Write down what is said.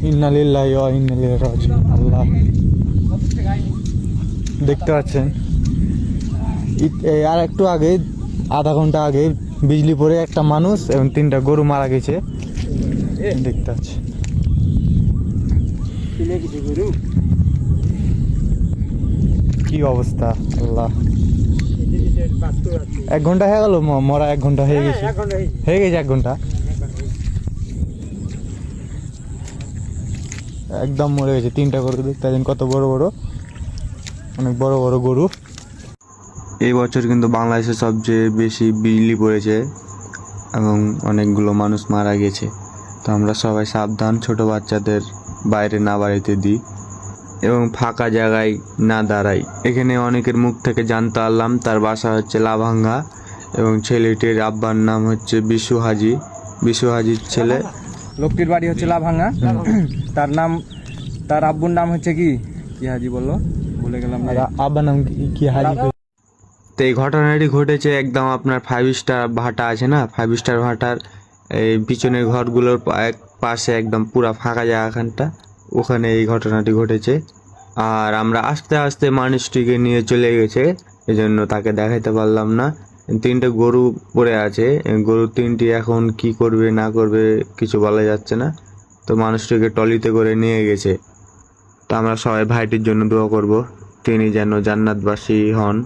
ইন্না লিল্লাহি ওয়া ইন্না ইলাইহি রাজিউন। আল্লাহ, দেখতে পাচ্ছেন আর একটু আগে, আধা ঘন্টা আগে বিজলি পড়ে একটা মানুষ এবং 3টা গরু মারা গেছে, দেখতে পাচ্ছি। কি অবস্থা আল্লাহ। 1 ঘন্টা হয়ে গেল মরা, 1 ঘন্টা হয়ে গেছে, 1 ঘন্টা একদম মরে গেছে। 3টা গরু দেখতে পাচ্ছেন, কত বড় বড়, অনেক বড় বড় গরু। এই বছর কিন্তু বাংলাদেশে সবচেয়ে বেশি বিজলি পড়েছে এবং অনেকগুলো মানুষ মারা গেছে। তো আমরা সবাই সাবধান, ছোট বাচ্চাদের বাইরে না বাড়িতে দিই এবং ফাঁকা জায়গায় না দাঁড়াই। এখানে অনেকের মুখ থেকে জানতে পারলাম তার বাসা হচ্ছে লাভাঙ্গা এবং ছেলেটির আব্বার নাম হচ্ছে বিশু হাজি। বিশু হাজির ছেলে, লোকটির বাড়ি হচ্ছে লাভাঙ্গা। তার নাম, তার আব্বুর নাম হচ্ছে কি কি হাজি বললো, ভুলে গেলাম। আর আব্বার নাম কি হাজি। তো এই ঘটনাটি ঘটেছে একদম আপনার 5 স্টার ভাটা আছে না, 5 স্টার ভাটার এই পিছনের ঘরগুলোর এক পাশে একদম পুরা ফাঁকা জায়গাখানটা, ওখানে এই ঘটনাটি ঘটেছে। আর আমরা আস্তে আস্তে মানুষটিকে নিয়ে চলে গেছে, এজন্য তাকে দেখাইতে পারলাম না। 3টে গরু পড়ে আছে, গরু 3টি এখন কি করবে না করবে কিছু বলা যাচ্ছে না। তো মানুষটিকে টলিতে করে নিয়ে গেছে। তো আমরা সবাই ভাইটির জন্য দোয়া করব, তিনি যেন জান্নাতবাসী হন।